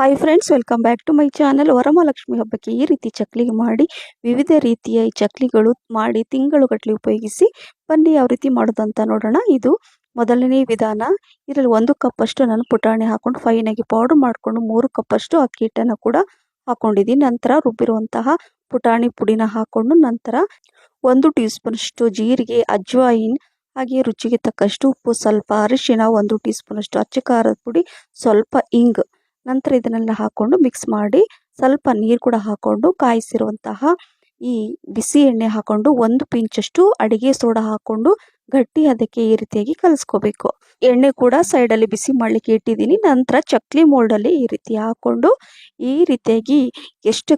Hi friends, welcome back to my channel. Varamahalakshmi ಹಬ್ಬಕ್ಕೆ ಈ ರೀತಿ ಚಕ್ಲಿ ಮಾಡಿ ವಿವಿಧ ರೀತಿಯ ಈ ಚಕ್ಲಿಗಳು ಮಾಡಿ ತಿಂಗಳುಗಟ್ಟಲೆ ಉಪಯೋಗಿಸಿ ಬನ್ನಿ ಯಾವ ರೀತಿ ಮಾಡೋದಂತ ನೋಡೋಣ. ಇದು ಮೊದಲನೇ ವಿಧಾನ. ಇದರಲ್ಲಿ 1 ಕಪ್ ಅಷ್ಟು ನಾನು ಪುಟಾಣಿ ಹಾಕೊಂಡು ಫೈನಾಗಿ ಪೌಡರ್ ಮಾಡಿಕೊಂಡು 3 ಕಪ್ ಅಷ್ಟು ಅಕ್ಕಿ ಹಿಟ್ಟನ್ನು ಕೂಡ ಹಾಕೊಂಡಿದ್ದೀನಿ. ನಂತರ ರುಬ್ಬಿರುವಂತಹ ಪುಟಾಣಿ ಪುಡಿನ ಹಾಕೊಂಡು ನಂತರ 1 ಟೀ ಸ್ಪೂನ್ ಅಷ್ಟು ಜೀರಿಗೆ, ಅಜ್ವಾಯಿನ್, ಹಾಗೆ ರುಚಿಗೆ ತಕ್ಕಷ್ಟು ಉಪ್ಪು, ಸ್ವಲ್ಪ ಅರಿಶಿಣ, 1 ಟೀ ಸ್ಪೂನ್ ಅಷ್ಟು ಅಚ್ಚ ಖಾರದ ಪುಡಿ, ಸ್ವಲ್ಪ ಇಂಗ್, ನಂತರ ಇದನ್ನೆಲ್ಲ ಹಾಕೊಂಡು ಮಿಕ್ಸ್ ಮಾಡಿ ಸ್ವಲ್ಪ ನೀರು ಕೂಡ ಹಾಕೊಂಡು ಕಾಯಿಸಿರುವಂತಹ ಈ ಬಿಸಿ ಎಣ್ಣೆ ಹಾಕೊಂಡು 1 ಪಿಂಚಷ್ಟು ಅಡಿಗೆ ಸೋಡಾ ಹಾಕೊಂಡು ಗಟ್ಟಿ ಅದಕ್ಕೆ ಈ ರೀತಿಯಾಗಿ ಕಲಿಸ್ಕೋಬೇಕು. ಎಣ್ಣೆ ಕೂಡ ಸೈಡಲ್ಲಿ ಬಿಸಿ ಮಾಡಲಿಕ್ಕೆ ಇಟ್ಟಿದ್ದೀನಿ. ನಂತರ ಚಕ್ಲಿ ಮೋಲ್ಡಲ್ಲಿ ಈ ರೀತಿ ಹಾಕೊಂಡು ಈ ರೀತಿಯಾಗಿ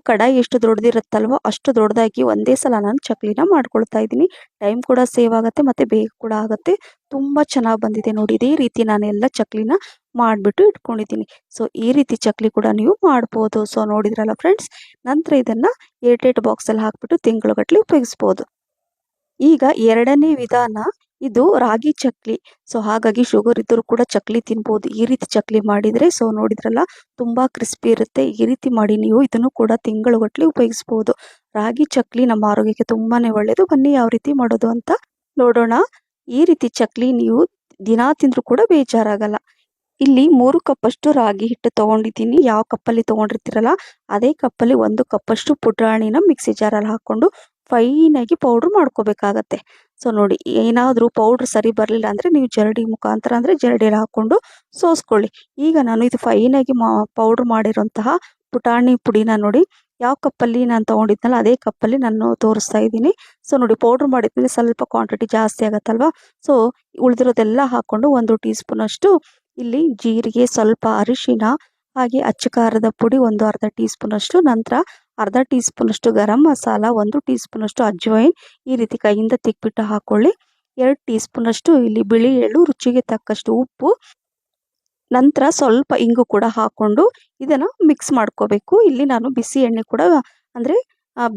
ಕಡಾಯಿ ಎಷ್ಟು ದೊಡ್ಡದಿರುತ್ತಲ್ವೋ ಅಷ್ಟು ದೊಡ್ಡದಾಗಿ ಒಂದೇ ಸಲ ನಾನು ಚಕ್ಲಿನ ಮಾಡ್ಕೊಳ್ತಾ ಇದ್ದೀನಿ. ಟೈಮ್ ಕೂಡ ಸೇವ್ ಆಗುತ್ತೆ ಮತ್ತು ಬೇಗ ಕೂಡ ಆಗುತ್ತೆ. ತುಂಬ ಚೆನ್ನಾಗಿ ಬಂದಿದೆ ನೋಡಿ. ಇದೇ ರೀತಿ ನಾನು ಎಲ್ಲ ಚಕ್ಲಿನ ಮಾಡಿಬಿಟ್ಟು ಇಟ್ಕೊಂಡಿದ್ದೀನಿ. ಸೊ ಈ ರೀತಿ ಚಕ್ಲಿ ಕೂಡ ನೀವು ಮಾಡ್ಬೋದು. ಸೊ ನೋಡಿದ್ರಲ್ಲ ಫ್ರೆಂಡ್ಸ್, ನಂತರ ಇದನ್ನು ಏರ್ಟೈಟ್ ಬಾಕ್ಸಲ್ಲಿ ಹಾಕ್ಬಿಟ್ಟು ತಿಂಗಳುಗಟ್ಟಲೆ ಉಪಯೋಗಿಸ್ಬೋದು. ಈಗ ಎರಡನೇ ವಿಧಾನ, ಇದು ರಾಗಿ ಚಕ್ಲಿ. ಸೊ ಹಾಗಾಗಿ ಶುಗರ್ ಇದ್ದರೂ ಕೂಡ ಚಕ್ಲಿ ತಿನ್ಬೋದು ಈ ರೀತಿ ಚಕ್ಲಿ ಮಾಡಿದರೆ. ಸೊ ನೋಡಿದ್ರಲ್ಲ, ತುಂಬ ಕ್ರಿಸ್ಪಿ ಇರುತ್ತೆ. ಈ ರೀತಿ ಮಾಡಿ ನೀವು ಇದನ್ನು ಕೂಡ ತಿಂಗಳುಗಟ್ಟಲೆ ಉಪಯೋಗಿಸ್ಬೋದು. ರಾಗಿ ಚಕ್ಲಿ ನಮ್ಮ ಆರೋಗ್ಯಕ್ಕೆ ತುಂಬಾ ಒಳ್ಳೆಯದು. ಬನ್ನಿ ಯಾವ ರೀತಿ ಮಾಡೋದು ಅಂತ ನೋಡೋಣ. ಈ ರೀತಿ ಚಕ್ಲಿ ನೀವು ದಿನ ತಿಂದರೂ ಕೂಡ ಬೇಜಾರಾಗಲ್ಲ. ಇಲ್ಲಿ 3 ಕಪ್ ಅಷ್ಟು ರಾಗಿ ಹಿಟ್ಟು ತೊಗೊಂಡಿದ್ದೀನಿ. ಯಾವ ಕಪ್ಪಲ್ಲಿ ತೊಗೊಂಡಿರ್ತೀರಲ್ಲ ಅದೇ ಕಪ್ಪಲ್ಲಿ 1 ಕಪ್ ಅಷ್ಟು ಪುಟಾಣಿನ ಮಿಕ್ಸಿ ಜಾರಲ್ಲಿ ಹಾಕ್ಕೊಂಡು ಫೈನಾಗಿ ಪೌಡ್ರ್ ಮಾಡ್ಕೋಬೇಕಾಗತ್ತೆ. ಸೊ ನೋಡಿ, ಏನಾದರೂ ಪೌಡ್ರ್ ಸರಿ ಬರಲಿಲ್ಲ ಅಂದರೆ ನೀವು ಜರಡಿ ಮುಖಾಂತರ ಅಂದರೆ ಜರಡಿಯಲ್ಲಿ ಹಾಕ್ಕೊಂಡು ಸೋಸ್ಕೊಳ್ಳಿ. ಈಗ ನಾನು ಇದು ಫೈನಾಗಿ ಪೌಡ್ರ್ ಮಾಡಿರೋಂತಹ ಪುಟಾಣಿ ಪುಡಿನ ನೋಡಿ, ಯಾವ ಕಪ್ಪಲ್ಲಿ ನಾನು ತೊಗೊಂಡಿದ್ನಲ್ಲ ಅದೇ ಕಪ್ಪಲ್ಲಿ ನಾನು ತೋರಿಸ್ತಾ ಇದ್ದೀನಿ. ಸೊ ನೋಡಿ, ಪೌಡ್ರ್ ಮಾಡಿದ್ಮೇಲೆ ಸ್ವಲ್ಪ ಕ್ವಾಂಟಿಟಿ ಜಾಸ್ತಿ ಆಗುತ್ತಲ್ವ. ಸೊ ಉಳಿದಿರೋದೆಲ್ಲ ಹಾಕ್ಕೊಂಡು 1 ಟೀ ಸ್ಪೂನ್ ಅಷ್ಟು ಇಲ್ಲಿ ಜೀರಿಗೆ, ಸ್ವಲ್ಪ ಅರಿಶಿಣ, ಹಾಗೆ ಅಚ್ಚ ಖಾರದ ಪುಡಿ ಅರ್ಧ ಟೀ ಸ್ಪೂನ್ ಅಷ್ಟು, ನಂತರ ಅರ್ಧ ಟೀ ಸ್ಪೂನ್ ಅಷ್ಟು ಗರಂ ಮಸಾಲ, 1 ಟೀ ಸ್ಪೂನ್ ಅಷ್ಟು ಅಜ್ವೈನ್ ಈ ರೀತಿ ಕೈಯಿಂದ ತಿಕ್ಬಿಟ್ಟು ಹಾಕೊಳ್ಳಿ. 2 ಟೀ ಸ್ಪೂನ್ ಅಷ್ಟು ಇಲ್ಲಿ ಬಿಳಿ ಎಳ್ಳು, ರುಚಿಗೆ ತಕ್ಕಷ್ಟು ಉಪ್ಪು, ನಂತರ ಸ್ವಲ್ಪ ಇಂಗು ಕೂಡ ಹಾಕೊಂಡು ಇದನ್ನು ಮಿಕ್ಸ್ ಮಾಡ್ಕೋಬೇಕು. ಇಲ್ಲಿ ನಾನು ಬಿಸಿ ಎಣ್ಣೆ ಕೂಡ ಅಂದರೆ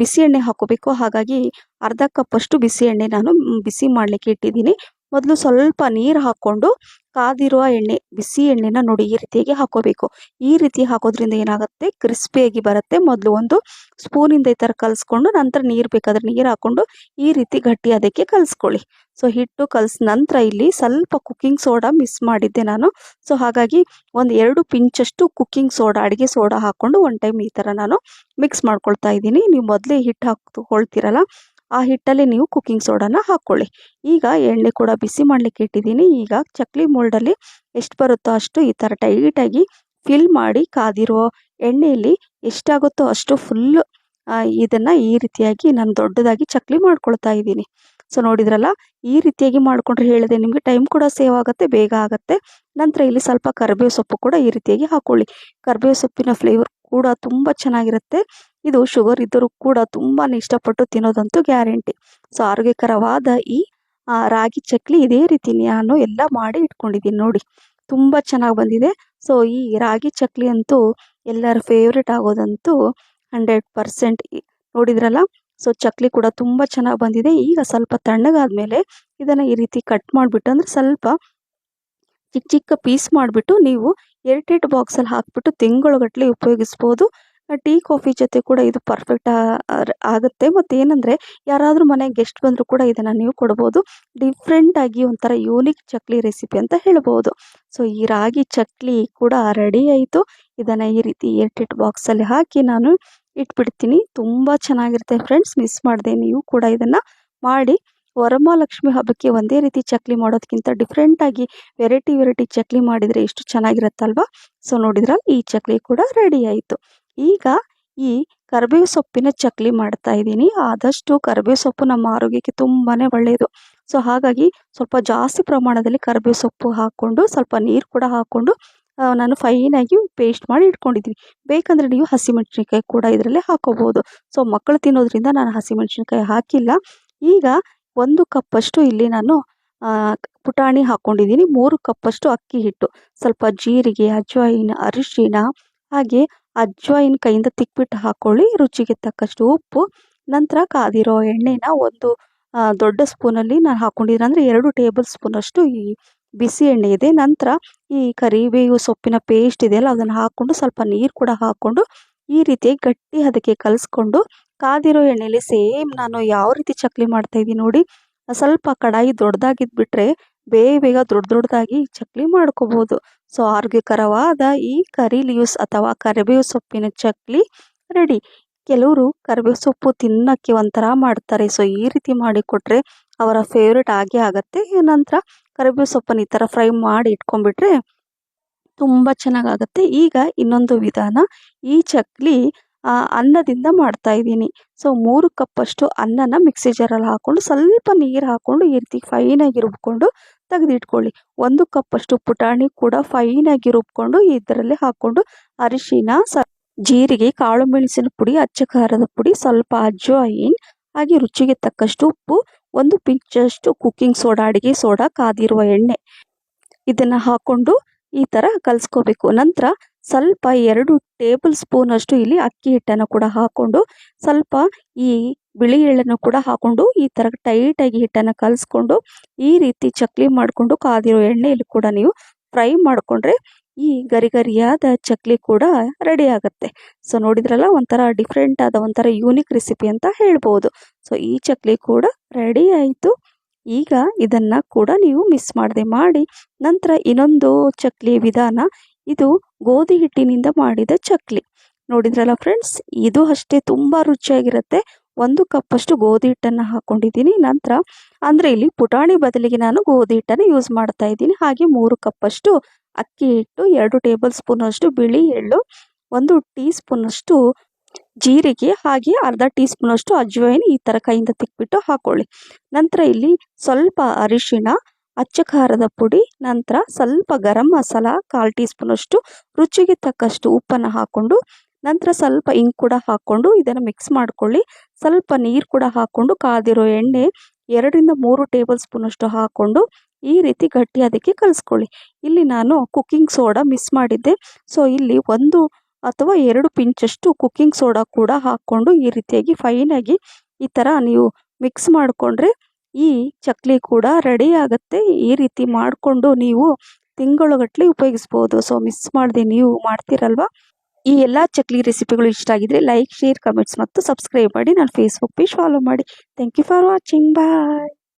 ಬಿಸಿ ಎಣ್ಣೆ ಹಾಕೋಬೇಕು. ಹಾಗಾಗಿ ಅರ್ಧ ಕಪ್ ಅಷ್ಟು ಬಿಸಿ ಎಣ್ಣೆ ನಾನು ಬಿಸಿ ಮಾಡಲಿಕ್ಕೆ ಇಟ್ಟಿದ್ದೀನಿ. ಮೊದಲು ಸ್ವಲ್ಪ ನೀರು ಹಾಕ್ಕೊಂಡು ಕಾದಿರುವ ಎಣ್ಣೆ, ಬಿಸಿ ಎಣ್ಣೆನ ನೋಡಿ ಈ ರೀತಿಯಾಗಿ ಹಾಕೋಬೇಕು. ಈ ರೀತಿ ಹಾಕೋದ್ರಿಂದ ಏನಾಗುತ್ತೆ, ಕ್ರಿಸ್ಪಿಯಾಗಿ ಬರುತ್ತೆ. ಮೊದಲು 1 ಸ್ಪೂನಿಂದ ಈ ಥರ ಕಲಿಸ್ಕೊಂಡು ನಂತರ ನೀರು ಬೇಕಾದರೆ ನೀರು ಹಾಕ್ಕೊಂಡು ಈ ರೀತಿ ಗಟ್ಟಿ ಅದಕ್ಕೆ ಕಲಿಸ್ಕೊಳ್ಳಿ. ಸೊ ಹಿಟ್ಟು ಕಲಿಸ್ ನಂತರ ಇಲ್ಲಿ ಸ್ವಲ್ಪ ಕುಕ್ಕಿಂಗ್ ಸೋಡಾ ಮಿಸ್ ಮಾಡಿದ್ದೆ ನಾನು. ಸೊ ಹಾಗಾಗಿ 2 ಪಿಂಚಷ್ಟು ಕುಕ್ಕಿಂಗ್ ಸೋಡಾ, ಅಡುಗೆ ಸೋಡಾ ಹಾಕ್ಕೊಂಡು 1 ಟೈಮ್ ಈ ಥರ ನಾನು ಮಿಕ್ಸ್ ಮಾಡ್ಕೊಳ್ತಾ ಇದ್ದೀನಿ. ನೀವು ಮೊದಲೇ ಹಿಟ್ಟು ಹಾಕ್ಕೊಳ್ತೀರಲ್ಲ ಆ ಹಿಟ್ಟಲ್ಲಿ ನೀವು ಕುಕ್ಕಿಂಗ್ ಸೋಡಾನ ಹಾಕ್ಕೊಳ್ಳಿ. ಈಗ ಎಣ್ಣೆ ಕೂಡ ಬಿಸಿ ಮಾಡಲಿಕ್ಕೆ ಇಟ್ಟಿದ್ದೀನಿ. ಈಗ ಚಕ್ಲಿ ಮೋಲ್ಡಲ್ಲಿ ಎಷ್ಟು ಬರುತ್ತೋ ಅಷ್ಟು ಈ ಥರ ಟೈಟಾಗಿ ಫಿಲ್ ಮಾಡಿ ಕಾದಿರೋ ಎಣ್ಣೆಯಲ್ಲಿ ಎಷ್ಟಾಗುತ್ತೋ ಅಷ್ಟು ಫುಲ್ ಇದನ್ನು ಈ ರೀತಿಯಾಗಿ ನಾನು ದೊಡ್ಡದಾಗಿ ಚಕ್ಲಿ ಮಾಡ್ಕೊಳ್ತಾ ಇದ್ದೀನಿ. ಸೊ ನೋಡಿದ್ರಲ್ಲ, ಈ ರೀತಿಯಾಗಿ ಮಾಡಿಕೊಂಡ್ರೆ ಹೇಳಿದೆ ನಿಮಗೆ ಟೈಮ್ ಕೂಡ ಸೇವ್ ಆಗುತ್ತೆ, ಬೇಗ ಆಗುತ್ತೆ. ನಂತರ ಇಲ್ಲಿ ಸ್ವಲ್ಪ ಕರಿಬೇವು ಸೊಪ್ಪು ಕೂಡ ಈ ರೀತಿಯಾಗಿ ಹಾಕ್ಕೊಳ್ಳಿ. ಕರಿಬೇವು ಸೊಪ್ಪಿನ ಫ್ಲೇವರ್ ಕೂಡ ತುಂಬ ಚೆನ್ನಾಗಿರುತ್ತೆ. ಇದು ಶುಗರ್ ಇದ್ದರೂ ಕೂಡ ತುಂಬಾ ಇಷ್ಟಪಟ್ಟು ತಿನ್ನೋದಂತೂ ಗ್ಯಾರಂಟಿ. ಸೊ ಆರೋಗ್ಯಕರವಾದ ಈ ರಾಗಿ ಚಕ್ಲಿ ಇದೇ ರೀತಿ ನಾನು ಎಲ್ಲ ಮಾಡಿ ಇಟ್ಕೊಂಡಿದ್ದೀನಿ ನೋಡಿ. ತುಂಬ ಚೆನ್ನಾಗಿ ಬಂದಿದೆ. ಸೊ ಈ ರಾಗಿ ಚಕ್ಲಿ ಅಂತೂ ಎಲ್ಲರ ಫೇವ್ರೆಟ್ ಆಗೋದಂತೂ 100%. ನೋಡಿದ್ರಲ್ಲ, ಸೊ ಚಕ್ಲಿ ಕೂಡ ತುಂಬ ಚೆನ್ನಾಗಿ ಬಂದಿದೆ. ಈಗ ಸ್ವಲ್ಪ ತಣ್ಣಗಾದ್ಮೇಲೆ ಇದನ್ನು ಈ ರೀತಿ ಕಟ್ ಮಾಡಿಬಿಟ್ಟು, ಅಂದರೆ ಸ್ವಲ್ಪ ಚಿಕ್ಕ ಚಿಕ್ಕ ಪೀಸ್ ಮಾಡಿಬಿಟ್ಟು ನೀವು ಏರ್ಟೈಟ್ ಬಾಕ್ಸಲ್ಲಿ ಹಾಕಿಬಿಟ್ಟು ತಿಂಗಳುಗಟ್ಟಲೆ ಉಪಯೋಗಿಸ್ಬೋದು. ಟೀ ಕಾಫಿ ಜೊತೆ ಕೂಡ ಇದು ಪರ್ಫೆಕ್ಟ್ ಆಗುತ್ತೆ. ಮತ್ತು ಏನಂದರೆ, ಯಾರಾದರೂ ಮನೆಗೆ ಗೆಸ್ಟ್ ಬಂದರೂ ಕೂಡ ಇದನ್ನು ನೀವು ಕೊಡ್ಬೋದು. ಡಿಫ್ರೆಂಟಾಗಿ ಒಂಥರ ಯೂನಿಕ್ ಚಕ್ಲಿ ರೆಸಿಪಿ ಅಂತ ಹೇಳ್ಬೋದು. ಸೊ ಈ ರಾಗಿ ಚಕ್ಲಿ ಕೂಡ ರೆಡಿ ಆಯಿತು. ಇದನ್ನು ಈ ರೀತಿ ಏರ್ಟೈಟ್ ಬಾಕ್ಸಲ್ಲಿ ಹಾಕಿ ನಾನು ಇಟ್ಬಿಡ್ತೀನಿ. ತುಂಬ ಚೆನ್ನಾಗಿರುತ್ತೆ ಫ್ರೆಂಡ್ಸ್, ಮಿಸ್ ಮಾಡಿದೆ. ನೀವು ಕೂಡ ಇದನ್ನು ಮಾಡಿ ವರಮಹಾಲಕ್ಷ್ಮಿ ಹಬ್ಬಕ್ಕೆ ಒಂದೇ ರೀತಿ ಚಕ್ಲಿ ಮಾಡೋದಕ್ಕಿಂತ ಡಿಫ್ರೆಂಟಾಗಿ ವೆರೈಟಿ ಚಕ್ಲಿ ಮಾಡಿದರೆ ಎಷ್ಟು ಚೆನ್ನಾಗಿರುತ್ತಲ್ವ. ಸೊ ನೋಡಿದ್ರಲ್ಲ, ಈ ಚಕ್ಲಿ ಕೂಡ ರೆಡಿ ಆಯಿತು. ಈಗ ಈ ಕರಿಬೇವು ಸೊಪ್ಪಿನ ಚಕ್ಲಿ ಮಾಡ್ತಾ ಇದ್ದೀನಿ. ಆದಷ್ಟು ಕರಿಬೇವು ಸೊಪ್ಪು ನಮ್ಮ ಆರೋಗ್ಯಕ್ಕೆ ತುಂಬಾ ಒಳ್ಳೆಯದು. ಸೊ ಹಾಗಾಗಿ ಸ್ವಲ್ಪ ಜಾಸ್ತಿ ಪ್ರಮಾಣದಲ್ಲಿ ಕರಿಬೇವು ಸೊಪ್ಪು ಹಾಕ್ಕೊಂಡು ಸ್ವಲ್ಪ ನೀರು ಕೂಡ ಹಾಕ್ಕೊಂಡು ನಾನು ಫೈನಾಗಿ ಪೇಸ್ಟ್ ಮಾಡಿ ಇಟ್ಕೊಂಡಿದ್ದೀನಿ. ಬೇಕಂದರೆ ನೀವು ಹಸಿಮೆಣಸಿನ್ಕಾಯಿ ಕೂಡ ಇದರಲ್ಲಿ ಹಾಕೋಬೋದು. ಸೊ ಮಕ್ಕಳು ತಿನ್ನೋದ್ರಿಂದ ನಾನು ಹಸಿಮೆಣಸಿನ್ಕಾಯಿ ಹಾಕಿಲ್ಲ. ಈಗ 1 ಕಪ್ಪಷ್ಟು ಇಲ್ಲಿ ನಾನು ಪುಟಾಣಿ ಹಾಕ್ಕೊಂಡಿದ್ದೀನಿ. 3 ಕಪ್ಪಷ್ಟು ಅಕ್ಕಿ ಹಿಟ್ಟು, ಸ್ವಲ್ಪ ಜೀರಿಗೆ, ಅಜ್ವಾಯಿನ್, ಅರಿಶಿಣ, ಹಾಗೆ ಅಜ್ವಾಯಿನ್ ಕೈಯಿಂದ ತಿಕ್ಬಿಟ್ಟು ಹಾಕ್ಕೊಳ್ಳಿ. ರುಚಿಗೆ ತಕ್ಕಷ್ಟು ಉಪ್ಪು, ನಂತರ ಕಾದಿರೋ ಎಣ್ಣೆನ 1 ದೊಡ್ಡ ಸ್ಪೂನಲ್ಲಿ ನಾನು ಹಾಕ್ಕೊಂಡಿದ್ದೀನಿ. ಅಂದರೆ 2 ಟೇಬಲ್ ಸ್ಪೂನಷ್ಟು ಈ ಬಿಸಿ ಎಣ್ಣೆ ಇದೆ. ನಂತರ ಈ ಕರಿಬೇವು ಸೊಪ್ಪಿನ ಪೇಸ್ಟ್ ಇದೆಯಲ್ಲ ಅದನ್ನು ಹಾಕ್ಕೊಂಡು ಸ್ವಲ್ಪ ನೀರು ಕೂಡ ಹಾಕ್ಕೊಂಡು ಈ ರೀತಿಯಾಗಿ ಗಟ್ಟಿ ಅದಕ್ಕೆ ಕಲಿಸ್ಕೊಂಡು ಕಾದಿರೋ ಎಣ್ಣೆಯಲ್ಲಿ ಸೇಮ್ ನಾನು ಯಾವ ರೀತಿ ಚಕ್ಲಿ ಮಾಡ್ತಾ ಇದ್ದೀನಿ ನೋಡಿ, ಸ್ವಲ್ಪ ಕಡಾಯಿ ದೊಡ್ಡದಾಗಿದ್ಬಿಟ್ರೆ ಬೇಗ ದೊಡ್ಡದಾಗಿ ಚಕ್ಲಿ ಮಾಡ್ಕೋಬಹುದು. ಸೊ ಆರೋಗ್ಯಕರವಾದ ಈ ಕರಿ ಲೀವ್ಸ್ ಅಥವಾ ಕರಿಬೇವು ಸೊಪ್ಪಿನ ಚಕ್ಲಿ ರೆಡಿ. ಕೆಲವರು ಕರಿಬೇವು ಸೊಪ್ಪು ತಿನ್ನಕ್ಕೆ ಒಂಥರ ಮಾಡ್ತಾರೆ. ಸೊ ಈ ರೀತಿ ಮಾಡಿ ಕೊಟ್ರೆ ಅವರ ಫೇವ್ರೇಟ್ ಆಗೇ ಆಗತ್ತೆ. ನಂತರ ಕರಿಬೇವು ಸೊಪ್ಪನ್ನು ಈ ಥರ ಫ್ರೈ ಮಾಡಿ ಇಟ್ಕೊಂಡ್ಬಿಟ್ರೆ ತುಂಬ ಚೆನ್ನಾಗಾಗತ್ತೆ. ಈಗ ಇನ್ನೊಂದು ವಿಧಾನ, ಈ ಚಕ್ಲಿ ಅನ್ನದಿಂದ ಮಾಡ್ತಾ ಇದ್ದೀನಿ. ಸೊ 3 ಕಪ್ಪಷ್ಟು ಅನ್ನನ ಮಿಕ್ಸಿ ಜಾರಲ್ಲಿ ಹಾಕ್ಕೊಂಡು ಸ್ವಲ್ಪ ನೀರು ಹಾಕ್ಕೊಂಡು ಈ ರೀತಿ ಫೈನಾಗಿ ರುಬ್ಕೊಂಡು ತೆಗೆದಿಟ್ಕೊಳ್ಳಿ. 1 ಕಪ್ಪಷ್ಟು ಪುಟಾಣಿ ಕೂಡ ಫೈನಾಗಿ ರುಬ್ಕೊಂಡು ಇದರಲ್ಲಿ ಹಾಕ್ಕೊಂಡು ಅರಿಶಿನ, ಜೀರಿಗೆ, ಕಾಳು ಮೆಣಸಿನ ಪುಡಿ, ಅಚ್ಚ ಖಾರದ ಪುಡಿ, ಸ್ವಲ್ಪ ಅಜ್ವಾಯಿನ್, ಹಾಗೆ ರುಚಿಗೆ ತಕ್ಕಷ್ಟು ಉಪ್ಪು, 1 ಪಿಂಚಷ್ಟು ಕುಕ್ಕಿಂಗ್ ಸೋಡಾ, ಅಡಿಗೆ ಸೋಡಾ, ಕಾದಿರುವ ಎಣ್ಣೆ ಇದನ್ನು ಹಾಕ್ಕೊಂಡು ಈ ಥರ ಕಲಿಸ್ಕೋಬೇಕು. ನಂತರ ಸ್ವಲ್ಪ 2 ಟೇಬಲ್ ಸ್ಪೂನ್ ಅಷ್ಟು ಇಲ್ಲಿ ಅಕ್ಕಿ ಹಿಟ್ಟನ್ನು ಕೂಡ ಹಾಕ್ಕೊಂಡು ಸ್ವಲ್ಪ ಈ ಬಿಳಿ ಎಳ್ಳನ್ನು ಕೂಡ ಹಾಕ್ಕೊಂಡು ಈ ಥರ ಟೈಟಾಗಿ ಹಿಟ್ಟನ್ನು ಕಲಿಸ್ಕೊಂಡು ಈ ರೀತಿ ಚಕ್ಲಿ ಮಾಡಿಕೊಂಡು ಕಾದಿರೋ ಎಣ್ಣೆಯಲ್ಲಿ ಕೂಡ ನೀವು ಫ್ರೈ ಮಾಡಿಕೊಂಡ್ರೆ ಈ ಗರಿಗರಿಯಾದ ಚಕ್ಲಿ ಕೂಡ ರೆಡಿ ಆಗುತ್ತೆ. ಸೊ ನೋಡಿದ್ರಲ್ಲ, ಒಂಥರ ಡಿಫ್ರೆಂಟ್ ಆದ ಒಂಥರ ಯೂನಿಕ್ ರೆಸಿಪಿ ಅಂತ ಹೇಳ್ಬೋದು. ಸೊ ಈ ಚಕ್ಲಿ ಕೂಡ ರೆಡಿ ಆಯಿತು. ಈಗ ಇದನ್ನು ಕೂಡ ನೀವು ಮಿಸ್ ಮಾಡದೆ ಮಾಡಿ. ನಂತರ ಇನ್ನೊಂದು ಚಕ್ಲಿ ವಿಧಾನ, ಇದು ಗೋಧಿ ಹಿಟ್ಟಿನಿಂದ ಮಾಡಿದ ಚಕ್ಲಿ. ನೋಡಿದ್ರಲ್ಲ ಫ್ರೆಂಡ್ಸ್, ಇದು ಅಷ್ಟೇ ತುಂಬ ರುಚಿಯಾಗಿರುತ್ತೆ. 1 ಕಪ್ಪಷ್ಟು ಗೋಧಿ ಹಿಟ್ಟನ್ನು ಹಾಕ್ಕೊಂಡಿದ್ದೀನಿ. ನಂತರ ಅಂದರೆ ಇಲ್ಲಿ ಪುಟಾಣಿ ಬದಲಿಗೆ ನಾನು ಗೋಧಿ ಹಿಟ್ಟನ್ನು ಯೂಸ್ ಮಾಡ್ತಾ ಇದ್ದೀನಿ. ಹಾಗೆ 3 ಕಪ್ಪಷ್ಟು ಅಕ್ಕಿ ಹಿಟ್ಟು, 2 ಟೇಬಲ್ ಸ್ಪೂನ್ ಅಷ್ಟು ಬಿಳಿ ಎಳ್ಳು, 1 ಟೀ ಸ್ಪೂನ್ ಅಷ್ಟು ಜೀರಿಗೆ, ಹಾಗೆ ಅರ್ಧ ಟೀ ಸ್ಪೂನ್ ಅಷ್ಟು ಅಜ್ವಾಯಿನ್ ಈ ಥರ ಕೈಯಿಂದ ತಿಕ್ಬಿಟ್ಟು ಹಾಕೊಳ್ಳಿ. ನಂತರ ಇಲ್ಲಿ ಸ್ವಲ್ಪ ಅರಿಶಿಣ, ಅಚ್ಚ ಖಾರದ ಪುಡಿ, ನಂತರ ಸ್ವಲ್ಪ ಗರಂ ಮಸಾಲ, 1/4 ಟೀ ಸ್ಪೂನ್ ಅಷ್ಟು, ರುಚಿಗೆ ತಕ್ಕಷ್ಟು ಉಪ್ಪನ್ನು ಹಾಕ್ಕೊಂಡು ನಂತರ ಸ್ವಲ್ಪ ಇಂಗು ಕೂಡ ಹಾಕ್ಕೊಂಡು ಇದನ್ನು ಮಿಕ್ಸ್ ಮಾಡ್ಕೊಳ್ಳಿ. ಸ್ವಲ್ಪ ನೀರು ಕೂಡ ಹಾಕ್ಕೊಂಡು ಕಾದಿರೋ ಎಣ್ಣೆ 2ರಿಂದ 3 ಟೇಬಲ್ ಸ್ಪೂನ್ ಅಷ್ಟು ಹಾಕ್ಕೊಂಡು ಈ ರೀತಿ ಗಟ್ಟಿ ಅದಕ್ಕೆ ಕಲಿಸ್ಕೊಳ್ಳಿ. ಇಲ್ಲಿ ನಾನು ಕುಕ್ಕಿಂಗ್ ಸೋಡಾ ಮಿಸ್ ಮಾಡಿದ್ದೆ. ಸೊ ಇಲ್ಲಿ 1 ಅಥವಾ 2 ಪಿಂಚಷ್ಟು ಕುಕ್ಕಿಂಗ್ ಸೋಡಾ ಕೂಡ ಹಾಕ್ಕೊಂಡು ಈ ರೀತಿಯಾಗಿ ಫೈನಾಗಿ ಈ ಥರ ನೀವು ಮಿಕ್ಸ್ ಮಾಡಿಕೊಂಡ್ರೆ ಈ ಚಕ್ಲಿ ಕೂಡ ರೆಡಿ ಆಗುತ್ತೆ. ಈ ರೀತಿ ಮಾಡಿಕೊಂಡು ನೀವು ತಿಂಗಳುಗಟ್ಟಲೆ ಉಪಯೋಗಿಸ್ಬೋದು. ಸೊ ಮಿಸ್ ಮಾಡದೆ ನೀವು ಮಾಡ್ತೀರಲ್ವಾ. ಈ ಎಲ್ಲ ಚಕ್ಲಿ ರೆಸಿಪಿಗಳು ಇಷ್ಟ ಆಗಿದ್ರೆ ಲೈಕ್, ಶೇರ್, ಕಮೆಂಟ್ಸ್ ಮತ್ತು ಸಬ್ಸ್ಕ್ರೈಬ್ ಮಾಡಿ. ನನ್ನ ಫೇಸ್ಬುಕ್ ಪೇಜ್ ಫಾಲೋ ಮಾಡಿ. Thank you for watching. Bye.